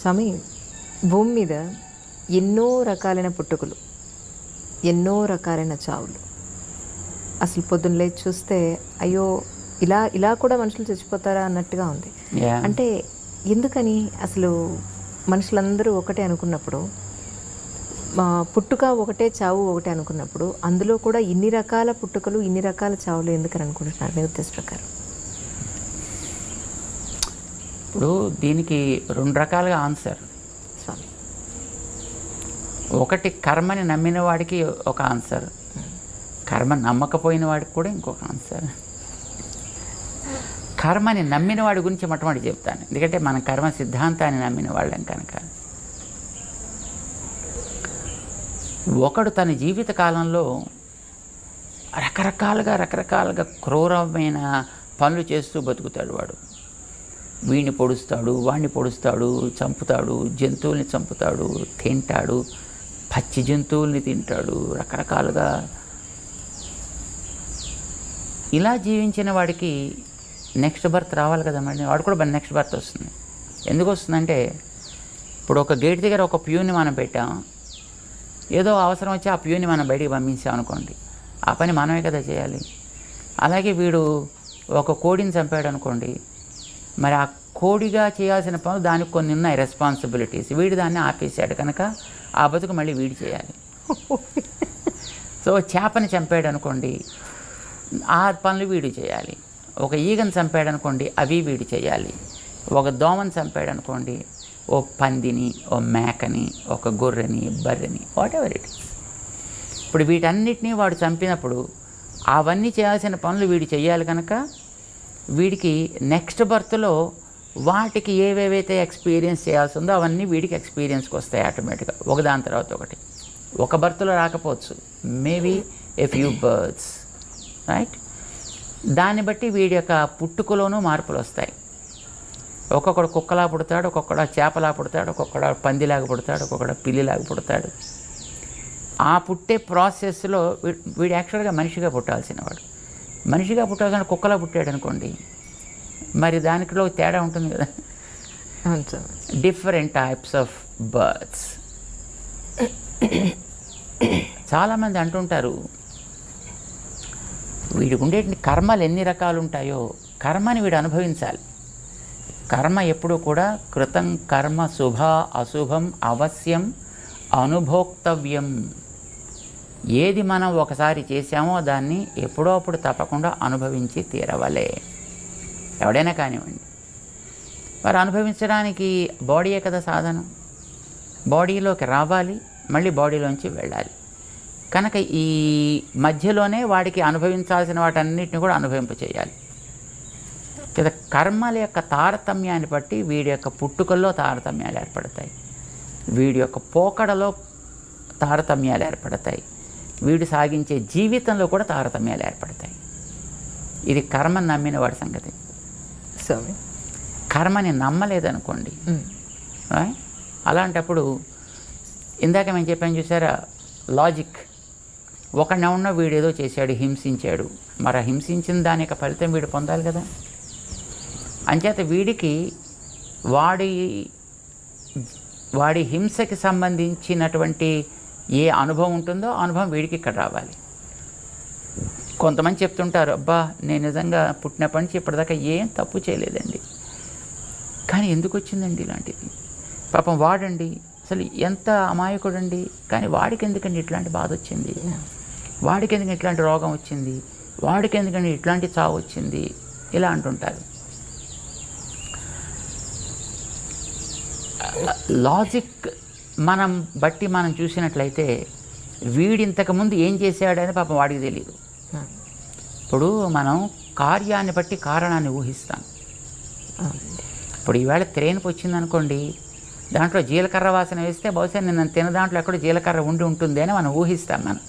స్వామి, భూమి మీద ఎన్నో రకాలైన పుట్టుకలు, ఎన్నో రకాలైన చావులు. అసలు పొద్దున్న లేచి చూస్తే అయ్యో ఇలా ఇలా కూడా మనుషులు చచ్చిపోతారా అన్నట్టుగా ఉంది. అంటే ఎందుకని అసలు మనుషులందరూ ఒకటే అనుకున్నప్పుడు, పుట్టుక ఒకటే చావు ఒకటే అనుకున్నప్పుడు, అందులో కూడా ఇన్ని రకాల పుట్టుకలు ఇన్ని రకాల చావులు ఎందుకని అనుకుంటున్నారు మీ ఉద్దేశ ప్రకారం? ఇప్పుడు దీనికి 2 రకాలుగా ఆన్సర్. స్వామి, ఒకటి కర్మని నమ్మిన వాడికి ఒక ఆన్సర్, కర్మ నమ్మకపోయిన వాడికి కూడా ఇంకొక ఆన్సర్. కర్మని నమ్మిన వాడి గురించి మొట్టమొదటి చెప్తాను, ఎందుకంటే మన కర్మ సిద్ధాంతాన్ని నమ్మిన వాళ్ళం కనుక. ఒకడు తన జీవిత కాలంలో రకరకాలుగా క్రూరమైన పనులు చేస్తూ బతుకుతాడు. వాడు వీడిని పొడుస్తాడు, వాడిని పొడుస్తాడు, చంపుతాడు, జంతువుల్ని చంపుతాడు, తింటాడు, పచ్చి జంతువుల్ని తింటాడు, రకరకాలుగా. ఇలా జీవించిన వాడికి నెక్స్ట్ బర్త్ రావాలి కదా. మరి వాడు కూడా నెక్స్ట్ బర్త్ వస్తుంది. ఎందుకు వస్తుందంటే, ఇప్పుడు ఒక గేట్ దగ్గర ఒక ప్యూని మనం పెట్టాం, ఏదో అవసరం వచ్చి ఆ ప్యూని మనం బయటికి పంపించాం అనుకోండి, ఆ పని మనమే కదా చేయాలి. అలాగే వీడు ఒక కోడిని చంపాడు అనుకోండి, మరి ఆ కోడిగా చేయాల్సిన పనులు దానికి కొన్ని ఉన్నాయి, రెస్పాన్సిబిలిటీస్. వీడు దాన్ని ఆపేశాడు కనుక ఆ బతుకు మళ్ళీ వీడు చేయాలి. సో చేపని చంపాడు అనుకోండి, ఆ పనులు వీడు చేయాలి. ఒక ఈగను చంపాడు అనుకోండి, అవి వీడు చేయాలి. ఒక దోమని చంపాడు అనుకోండి, ఓ పందిని, ఓ మేకని, ఒక గొర్రెని, బర్రెని, వాట్ ఎవర్ ఇట్ ఈస్. ఇప్పుడు వీటన్నిటినీ వాడు చంపినప్పుడు అవన్నీ చేయాల్సిన పనులు వీడు చేయాలి కనుక వీడికి నెక్స్ట్ బర్త్లో వాటికి ఏవేవైతే ఎక్స్పీరియన్స్ చేయాల్సి ఉందో అవన్నీ వీడికి ఎక్స్పీరియన్స్కి వస్తాయి ఆటోమేటిక్గా, ఒకదాని తర్వాత ఒకటి. ఒక బర్త్లో రాకపోవచ్చు, maybe a few births, right. దాన్ని బట్టి వీడి యొక్క పుట్టుకలోనూ మార్పులు వస్తాయి. ఒక్కొక్కడు కుక్కలా పుడతాడు, ఒక్కొక్కడు చేపలా పుడతాడు, ఒక్కొక్కడు పందిలాగా పుడతాడు, ఒక్కొక్కడు పిల్లిలాగా పుడతాడు. ఆ పుట్టే ప్రాసెస్లో వీడు యాక్చువల్గా మనిషిగా పుట్టాల్సిన వాడు. మనిషిగా పుట్టాల్సిన కుక్కలా పుట్టాడు అనుకోండి, మరి దానిలో తేడా ఉంటుంది కదా. Different types of births. చాలామంది అంటుంటారు, వీడికి ఉండే కర్మలు ఎన్ని రకాలు ఉంటాయో, కర్మని వీడు అనుభవించాలి. కర్మ ఎప్పుడూ కూడా కృతం కర్మ శుభ అశుభం అవశ్యం అనుభోక్తవ్యం. ఏది మనం ఒకసారి చేశామో దాన్ని ఎప్పుడో అప్పుడు తప్పకుండా అనుభవించి తీరవలే, ఎవడైనా కానివ్వండి. మరి అనుభవించడానికి బాడీయే కదా సాధనం. బాడీలోకి రావాలి, మళ్ళీ బాడీలోంచి వెళ్ళాలి. కనుక ఈ మధ్యలోనే వాడికి అనుభవించాల్సిన వాటన్నిటిని కూడా అనుభవింప చేయాలి కదా. కర్మల యొక్క తారతమ్యాన్ని బట్టి వీడి యొక్క పుట్టుకల్లో తారతమ్యాలు ఏర్పడతాయి, వీడి యొక్క పోకడలో తారతమ్యాలు ఏర్పడతాయి, వీడు సాగించే జీవితంలో కూడా తారతమ్యాలు ఏర్పడతాయి. ఇది కర్మని నమ్మిన వాడి సంగతి. కర్మని నమ్మలేదనుకోండి, అలాంటప్పుడు ఇందాక మేము చెప్పాను చూసారా, లాజిక్. ఒకడినెవడో వీడు ఏదో చేశాడు, హింసించాడు, మరి హింసించిన దాని యొక్క ఫలితం వీడు పొందాలి కదా. అంచేత వీడికి వాడి హింసకి సంబంధించినటువంటి ఏ అనుభవం ఉంటుందో ఆ అనుభవం వీడికి ఇక్కడ రావాలి. కొంతమంది చెప్తుంటారు, అబ్బా నేను నిజంగా పుట్టినప్పటి నుంచి ఇప్పటిదాకా ఏం తప్పు చేయలేదండి, కానీ ఎందుకు వచ్చిందండి ఇలాంటిది. పాపం వాడండి అసలు ఎంత అమాయకుడండి, కానీ వాడికి ఎందుకండి ఇట్లాంటి బాధ వచ్చింది, వాడికి ఎందుకంటే ఇట్లాంటి రోగం వచ్చింది, వాడికి ఎందుకంటే ఇట్లాంటి చావు వచ్చింది, ఇలా అంటుంటారు. లాజిక్ మనం బట్టి మనం చూసినట్లయితే వీడి ఇంతకుముందు ఏం చేశాడని పాపం వాడికి తెలియదు. ఇప్పుడు మనం కార్యాన్ని బట్టి కారణాన్ని ఊహిస్తాం. ఇప్పుడు ఈవేళ త్రేన్పు వచ్చిందనుకోండి, దాంట్లో జీలకర్ర వాసన వేస్తే బహుశా నేను తిన దాంట్లో ఎక్కడో జీలకర్ర ఉంటుంది అని మనం ఊహిస్తాం మనం.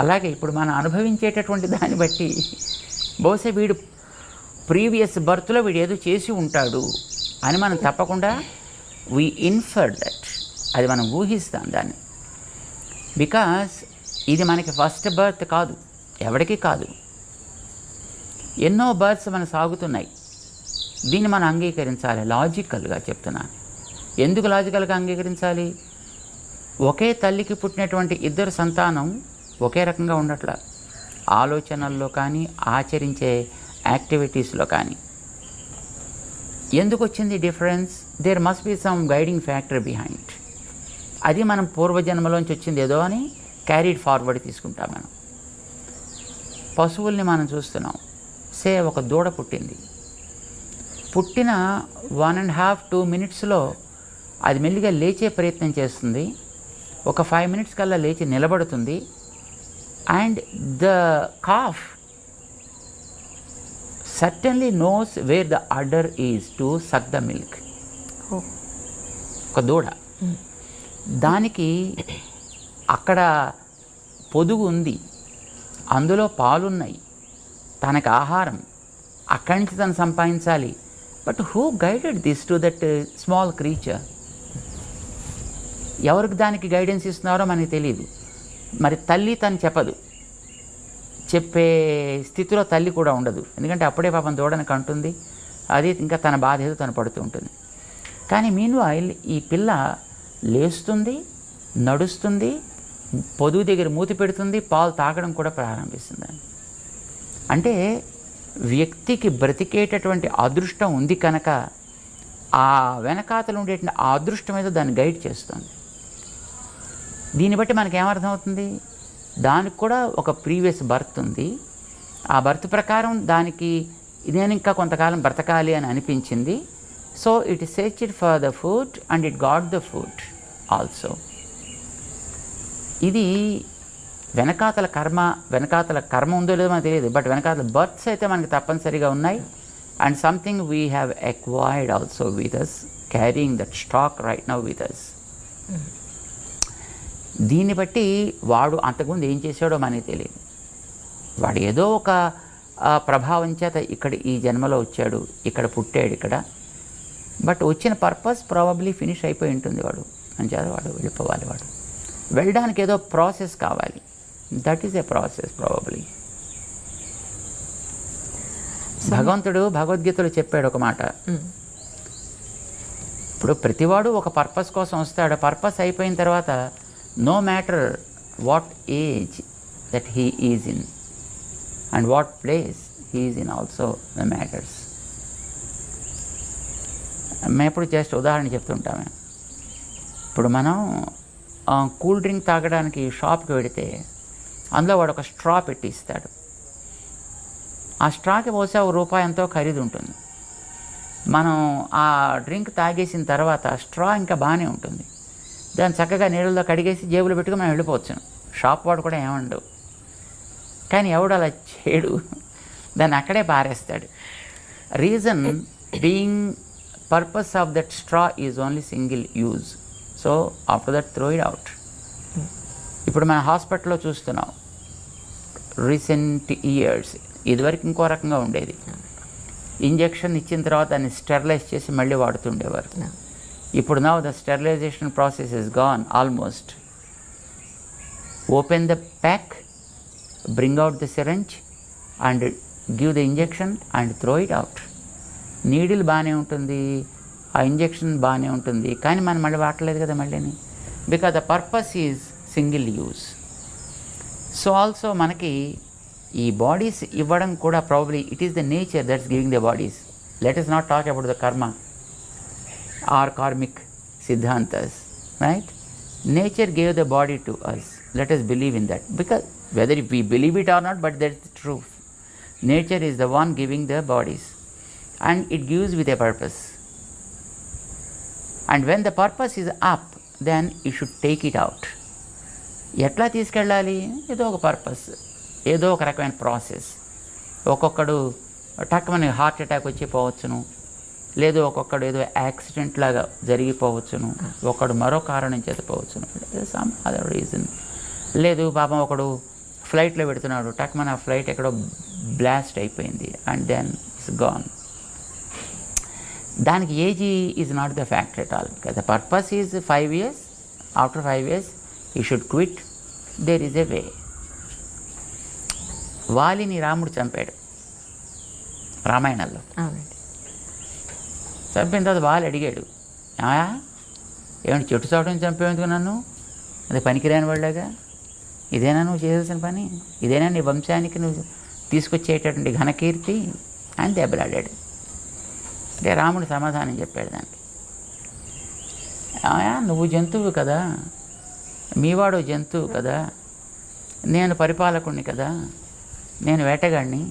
అలాగే ఇప్పుడు మనం అనుభవించేటటువంటి దాన్ని బట్టి బహుశా వీడు ప్రీవియస్ బర్త్లో వీడు ఏదో చేసి ఉంటాడు అని మనం తప్పకుండా వీ ఇన్ఫర్ దట్, అది మనం ఊహిస్తాం దాన్ని. బికాస్ ఇది మనకి ఫస్ట్ బర్త్ కాదు, ఎవరికి కాదు, ఎన్నో బర్త్స్ మనం సాగుతున్నాయి. దీన్ని మనం అంగీకరించాలి. లాజికల్గా చెప్తున్నాను. ఎందుకు లాజికల్గా అంగీకరించాలి? ఒకే తల్లికి పుట్టినటువంటి ఇద్దరు సంతానం ఒకే రకంగా ఉండట్ల, ఆలోచనల్లో కానీ ఆచరించే యాక్టివిటీస్లో కానీ. ఎందుకు వచ్చింది difference? There must be some guiding factor behind. అది మనం పూర్వజన్మలోంచి వచ్చింది ఏదో అని క్యారీడ్ ఫార్వర్డ్ తీసుకుంటాం మనం. పశువుల్ని మనం చూస్తున్నాం. సే ఒక దూడ పుట్టింది, పుట్టిన 1.5-2 మినిట్స్లో అది మెల్లిగా లేచే ప్రయత్నం చేస్తుంది. ఒక 5 మినిట్స్ కల్లా లేచి నిలబడుతుంది. And the calf certainly knows where the udder is to suck the milk. ఒక దూడ, దానికి అక్కడ పొదుగు ఉంది, అందులో పాలున్నాయి, తనకు ఆహారం అక్కడి నుంచి తను సంపాదించాలి. But who guided this to that small creature? ఎవరికి దానికి గైడెన్స్ ఇస్తున్నారో మనకి తెలియదు. మరి తల్లి తను చెప్పదు, చెప్పే స్థితిలో తల్లి కూడా ఉండదు. ఎందుకంటే అప్పుడే పాపం దూడని కంటుంది, అది ఇంకా తన బాధ ఏదో తను పడుతూ ఉంటుంది. కానీ మీన్వైల్ ఈ పిల్ల లేస్తుంది, నడుస్తుంది, పొదుగు దగ్గర మూతి పెడుతుంది, పాలు తాగడం కూడా ప్రారంభిస్తుంది. అంటే వ్యక్తికి బ్రతికేటటువంటి అదృష్టం ఉంది కనుక ఆ వెనకాతలు ఉండేటువంటి ఆ అదృష్టం ఏదో దాన్ని గైడ్ చేస్తుంది. దీన్ని బట్టి మనకేమర్థమవుతుంది? దానికి కూడా ఒక ప్రీవియస్ బర్త్ ఉంది. ఆ బర్త్ ప్రకారం దానికి నేను ఇంకా కొంతకాలం బ్రతకాలి అని అనిపించింది. So it searched for the food and it got the food also. ఇది వెనకాతల కర్మ ఉందో లేదో మనకు తెలియదు, బట్ వెనకాతల బర్త్స్ అయితే మనకి తప్పనిసరిగా ఉన్నాయి. And something we have acquired also with us, carrying that stock right now with us. దీన్ని బట్టి వాడు అంతకుముందు ఏం చేశాడో మనకి తెలియదు. వాడు ఏదో ఒక ప్రభావం చేత ఇక్కడ ఈ జన్మలో వచ్చాడు, ఇక్కడ పుట్టాడు ఇక్కడ. బట్ వచ్చిన పర్పస్ ప్రాబబ్లీ ఫినిష్ అయిపోయి ఉంటుంది. వాడు అంచేత వాడు వెళ్ళిపోవాలి. వాడు వెళ్ళడానికి ఏదో ప్రాసెస్ కావాలి. That is a process probably. భగవంతుడు భగవద్గీతలో చెప్పాడు ఒక మాట. ఇప్పుడు ప్రతివాడు ఒక పర్పస్ కోసం వస్తాడు. పర్పస్ అయిపోయిన తర్వాత no matter what age that he is in and what place he is in also the matters. మేము ఎప్పుడు జస్ట్ ఉదాహరణ చెప్తుంటాము. ఇప్పుడు మనం కూల్ డ్రింక్ తాగడానికి షాప్కి వెడితే అందులో వాడు ఒక స్ట్రా పెట్టి ఇస్తాడు. ఆ స్ట్రాకి బహుశా ₹1 ఎంతో ఖరీదు ఉంటుంది. మనం ఆ డ్రింక్ తాగేసిన తర్వాత స్ట్రా ఇంకా బాగానే ఉంటుంది. దాన్ని చక్కగా నీళ్ళలో కడిగేసి జేబులో పెట్టుకుని మనం వెళ్ళిపోవచ్చు. షాప్ వాడు కూడా ఏమండవు. కానీ ఎవడు అలా చేయడు, దాన్ని అక్కడే పారేస్తాడు. Reason being purpose of that straw is only single use. So after that throw it out. ఇప్పుడు మన హాస్పిటల్లో చూస్తున్నాం రీసెంట్ ఇయర్స్. ఇదివరకు ఇంకో రకంగా ఉండేది. ఇంజెక్షన్ ఇచ్చిన తర్వాత దాన్ని స్టెరిలైజ్ చేసి మళ్ళీ వాడుతుండేవారు. ఇప్పుడు now the sterilization process is gone almost. Open the pack, bring out the syringe and give the injection and throw it out. Needle బాగానే ఉంటుంది, ఆ ఇంజెక్షన్ బాగానే ఉంటుంది, కానీ మనం మళ్ళీ వాడలేదు కదా మళ్ళీని. Because the purpose is single use. So also మనకి ఈ బాడీస్ ఇవ్వడం కూడా probably it is the nature that's giving the bodies. Let us not talk about the karma or karmic siddhantas, right? Nature gave the body to us. Let us believe in that, because whether if we believe it or not, but that's the truth. Nature is the one giving the bodies and it gives with a purpose. And when the purpose is up, then you should take it out. ఎట్లా తీసుకెళ్ళాలి? ఏదో ఒక purpose, ఏదో ఒక రకమైన process. ఒక్కొక్కడు టక్కుమని heart attack వచ్చి పోవచ్చును, లేదు ఒక్కొక్కడు ఏదో యాక్సిడెంట్ లాగా జరిగిపోవచ్చును, ఒకడు మరో కారణం చేతిపోవచ్చును, సమ్ అదర్ రీజన్. లేదు పాపం ఒకడు ఫ్లైట్లో పెడుతున్నాడు, టక్కుమని ఆ ఫ్లైట్ ఎక్కడో బ్లాస్ట్ అయిపోయింది అండ్ దెన్ ఇట్స్ గాన్. దానికి age is not the factor at all. The purpose is 5 years. After 5 years you should quit. There is a way. వాలిని రాముడు చంపాడు రామాయణంలో. చంపిన తర్వాత వాలి అడిగాడు, ఏమంటే చెట్టు చావడం చంపేందుకు నన్ను? అది పనికిరాని వాళ్ళగా? ఇదేనా నువ్వు చేయాల్సిన పని? ఇదేనా నీ వంశానికి నువ్వు తీసుకొచ్చేటటువంటి ఘనకీర్తి అని దెబ్బలాడాడు. అంటే రాముడు సమాధానం చెప్పాడు దానికి. నువ్వు జంతువు కదా, మీవాడు జంతువు కదా, నేను పరిపాలకుడిని కదా, నేను వేటగాడిని.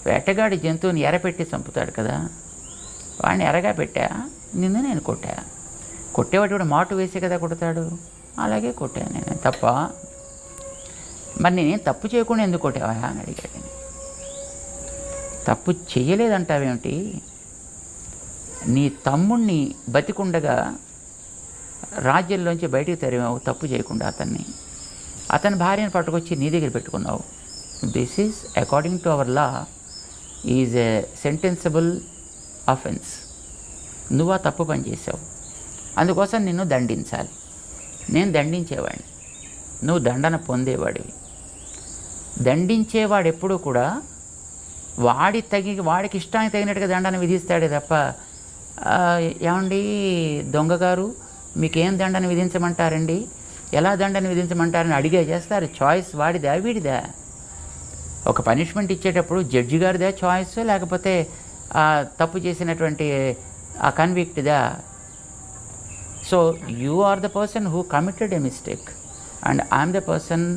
వేటగాడి జంతువుని ఎరపెట్టి చంపుతాడు కదా, వాడిని ఎరగా పెట్టా, నిన్ను నేను కొట్టా. కొట్టేవాడు కూడా మాటు వేసే కదా కొడతాడు, అలాగే కొట్టాను నేను. తప్ప మరి నేనేం తప్పు చేయకుండా ఎందుకు కొట్టావా అని అడిగాడు. తప్పు చెయ్యలేదంటావేమిటి? నీ తమ్ముణ్ణి బతికుండగా రాజ్యంలోంచి బయటికి తరిమావు తప్పు చేయకుండా అతన్ని. అతని భార్యను పట్టుకొచ్చి నీ దగ్గర పెట్టుకున్నావు. This is according to our law is a sentenceable offence. నువ్వు ఆ తప్పు పని చేసావు, అందుకోసం నిన్ను దండించాలి. నేను దండించేవాడిని, నువ్వు దండన పొందేవాడివి. దండించేవాడు ఎప్పుడూ కూడా వాడికి ఇష్టానికి తగినట్టుగా దండన విధిస్తాడే తప్ప, ఏమండి దొంగగారు మీకేం దండన విధించమంటారండి, ఎలా దండన విధించమంటారని అడిగే చేస్తారు. చాయిస్ వాడిదా వీడిదా? ఒక పనిష్మెంట్ ఇచ్చేటప్పుడు జడ్జి గారిదా చాయిస్, లేకపోతే తప్పు చేసినటువంటి ఆ కన్విక్ట్దా? So you are the person who committed a mistake and I'm the person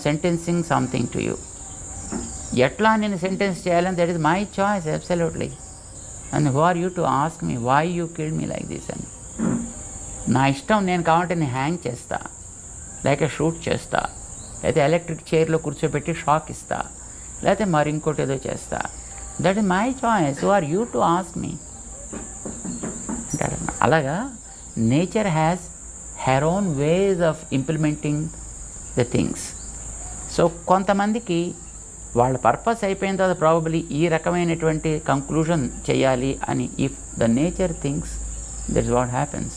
sentencing something to you. ఎట్లా నేను సెంటెన్స్ చేయాలని that is my choice absolutely. And who are you to ask me why you killed me like this అని. నా ఇష్టం, నేను కావాలంటే నేను hang చేస్తా, లేక షూట్ చేస్తా, లేకపోతే ఎలక్ట్రిక్ చైర్లో కూర్చోబెట్టి షాక్ ఇస్తా, లేకపోతే మరి ఇంకోటి ఏదో చేస్తా. That is my choice, who are you to ask me అంటాడు. అలాగా nature has her own ways of implementing the things. So కొంతమందికి వాళ్ళ పర్పస్ అయిపోయిన తర్వాత ప్రాబబ్లీ ఈ రకమైనటువంటి కంక్లూజన్ చేయాలి అని, if the nature things that is what happens.